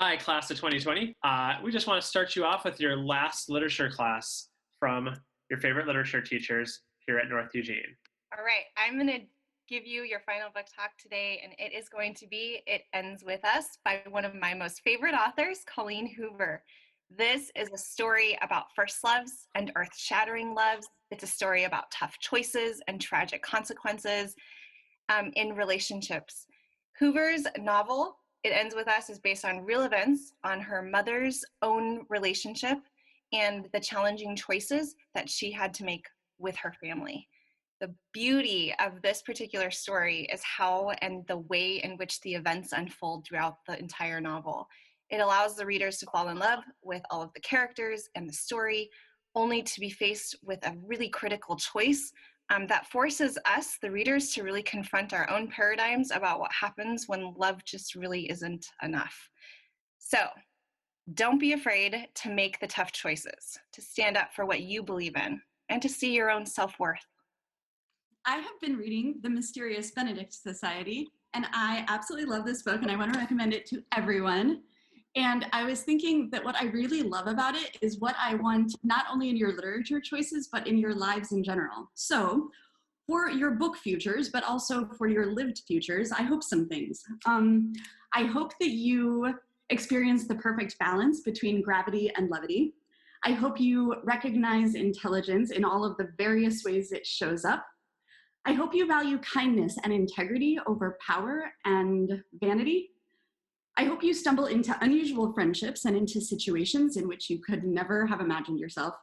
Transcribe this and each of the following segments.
Hi, class of 2020. We just want to start you off with your last literature class from your favorite literature teachers here at North Eugene. All right, I'm going to give you your final book talk today, and it is going to be It Ends With Us by one of my most favorite authors, Colleen Hoover. This is a story about first loves and earth-shattering loves. It's a story about tough choices and tragic consequences in relationships. Hoover's novel, It Ends With Us, is based on real events on her mother's own relationship and the challenging choices that she had to make with her family. The beauty of this particular story is how and the way in which the events unfold throughout the entire novel. It allows the readers to fall in love with all of the characters and the story, only to be faced with a really critical choice that forces us, the readers, to really confront our own paradigms about what happens when love just really isn't enough. So, don't be afraid to make the tough choices, to stand up for what you believe in, and to see your own self-worth. I have been reading The Mysterious Benedict Society, and I absolutely love this book, and I want to recommend it to everyone. And I was thinking that what I really love about it is what I want not only in your literature choices, but in your lives in general. So for your book futures, but also for your lived futures, I hope some things. I hope that you experience the perfect balance between gravity and levity. I hope you recognize intelligence in all of the various ways it shows up. I hope you value kindness and integrity over power and vanity. I hope you stumble into unusual friendships and into situations in which you could never have imagined yourself.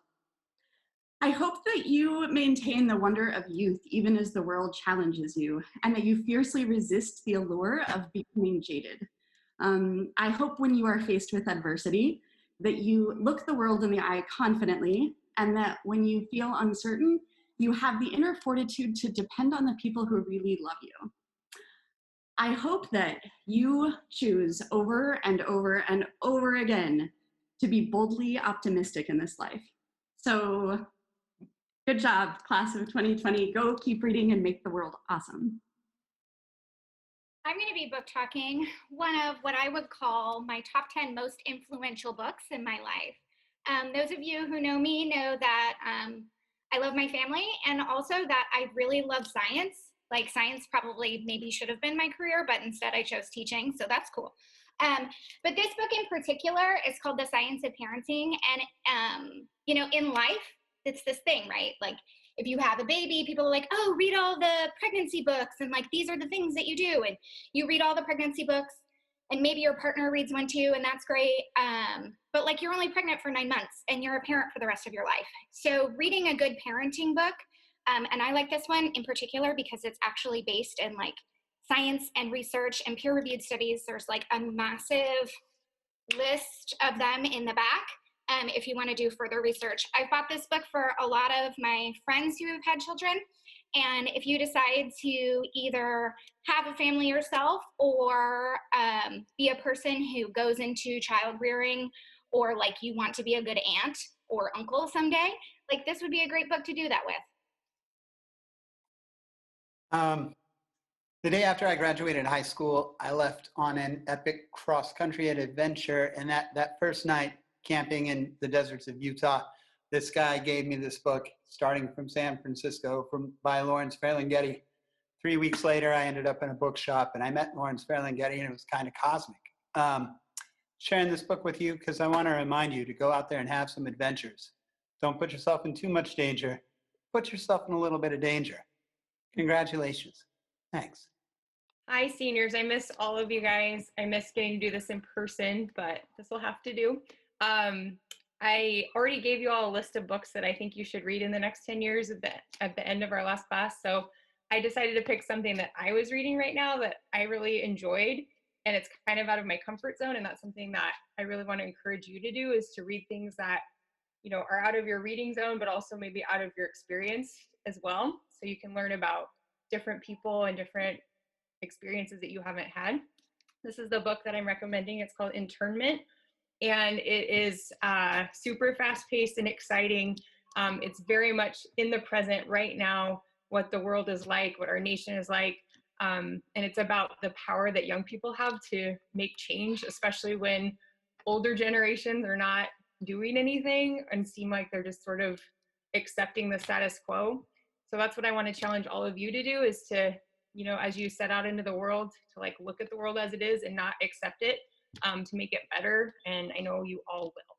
I hope that you maintain the wonder of youth even as the world challenges you, and that you fiercely resist the allure of becoming jaded. I hope when you are faced with adversity that you look the world in the eye confidently, and that when you feel uncertain, you have the inner fortitude to depend on the people who really love you. I hope that you choose over and over and over again to be boldly optimistic in this life. So good job, class of 2020. Go keep reading and make the world awesome. I'm going to be book talking one of what I would call my top 10 most influential books in my life. Those of you who know me know that I love my family, and also that I really love science. Like, science probably maybe should have been my career, but instead I chose teaching, so that's cool. But this book in particular is called The Science of Parenting, and in life, it's this thing, right? Like, if you have a baby, people are like, oh, read all the pregnancy books, and like, these are the things that you do, and you read all the pregnancy books, and maybe your partner reads one too, and that's great. But like, you're only pregnant for 9 months, and you're a parent for the rest of your life. So reading a good parenting book, and I like this one in particular because it's actually based in like science and research and peer-reviewed studies. There's like a massive list of them in the back. If you want to do further research. I've bought this book for a lot of my friends who have had children. And if you decide to either have a family yourself or be a person who goes into child rearing, or like you want to be a good aunt or uncle someday, like this would be a great book to do that with. The day after I graduated high school, I left on an epic cross-country adventure, and that first night, camping in the deserts of Utah, this guy gave me this book, starting from San Francisco, by Lawrence Ferlinghetti. 3 weeks later, I ended up in a bookshop, and I met Lawrence Ferlinghetti, and it was kind of cosmic. Sharing this book with you because I want to remind you to go out there and have some adventures. Don't put yourself in too much danger. Put yourself in a little bit of danger. Congratulations. Thanks. Hi, seniors. I miss all of you guys. I miss getting to do this in person, but this will have to do. I already gave you all a list of books that I think you should read in the next 10 years at the end of our last class. So I decided to pick something that I was reading right now that I really enjoyed, and it's kind of out of my comfort zone. And that's something that I really want to encourage you to do, is to read things that, are out of your reading zone, but also maybe out of your experience as well. So you can learn about different people and different experiences that you haven't had. This is the book that I'm recommending. It's called Internment, and it is super fast-paced and exciting. It's very much in the present right now, what the world is like, what our nation is like, and it's about the power that young people have to make change, especially when older generations are not doing anything and seem like they're just sort of accepting the status quo. So that's what I want to challenge all of you to do, is to, you know, as you set out into the world, to like look at the world as it is and not accept it, to make it better. And I know you all will.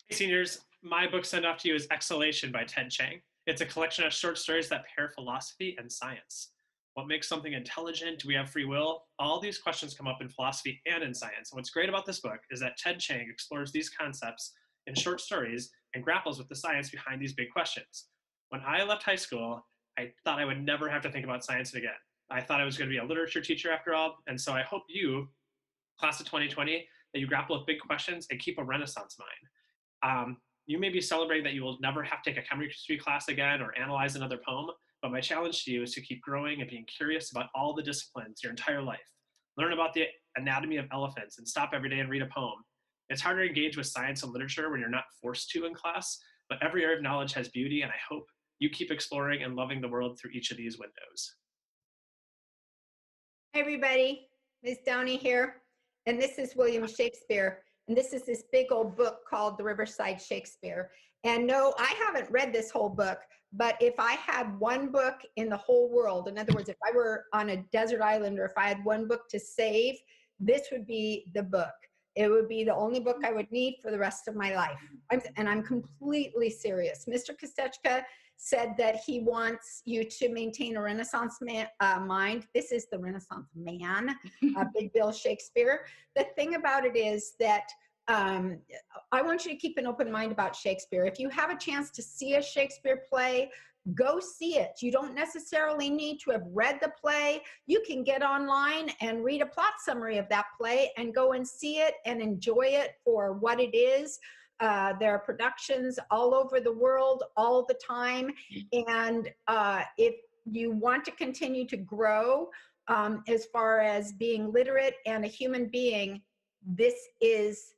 Hey, seniors, my book sent off to you is Exhalation by Ted Chiang. It's a collection of short stories that pair philosophy and science. What makes something intelligent? Do we have free will? All these questions come up in philosophy and in science. And what's great about this book is that Ted Chiang explores these concepts in short stories and grapples with the science behind these big questions. When I left high school, I thought I would never have to think about science again. I thought I was going to be a literature teacher after all. And so I hope you, class of 2020, that you grapple with big questions and keep a Renaissance mind. You may be celebrating that you will never have to take a chemistry class again or analyze another poem, but my challenge to you is to keep growing and being curious about all the disciplines your entire life. Learn about the anatomy of elephants and stop every day and read a poem. It's hard to engage with science and literature when you're not forced to in class, but every area of knowledge has beauty, and I hope you keep exploring and loving the world through each of these windows. Hi, everybody. Ms. Downey here. And this is William Shakespeare. And this is this big old book called The Riverside Shakespeare. And no, I haven't read this whole book, but if I had one book in the whole world, in other words, if I were on a desert island or if I had one book to save, this would be the book. It would be the only book I would need for the rest of my life. I'm completely serious. Mr. Kostechka said that he wants you to maintain a Renaissance mind. This is the Renaissance man, Big Bill Shakespeare. The thing about it is that I want you to keep an open mind about Shakespeare. If you have a chance to see a Shakespeare play, go see it. You don't necessarily need to have read the play. You can get online and read a plot summary of that play and go and see it and enjoy it for what it is. There are productions all over the world all the time. And if you want to continue to grow as far as being literate and a human being, this is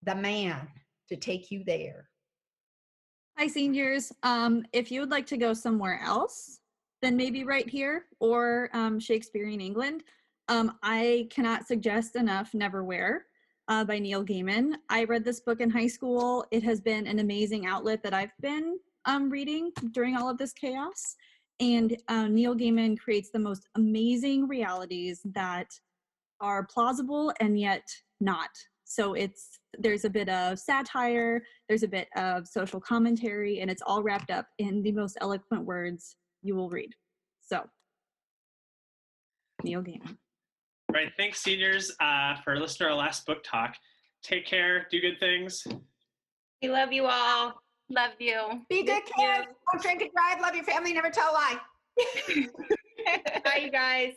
the man to take you there. Hi, seniors. If you would like to go somewhere else, then maybe right here or Shakespearean England, I cannot suggest enough Neverwhere by Neil Gaiman. I read this book in high school. It has been an amazing outlet that I've been reading during all of this chaos. And Neil Gaiman creates the most amazing realities that are plausible and yet not. So there's a bit of satire, there's a bit of social commentary, and it's all wrapped up in the most eloquent words you will read. So, Neil Gaiman. All right, thanks, seniors, for listening to our last book talk. Take care, do good things. We love you all. Love you. Be good kids. Don't drink and drive. Love your family. Never tell a lie. Bye, you guys.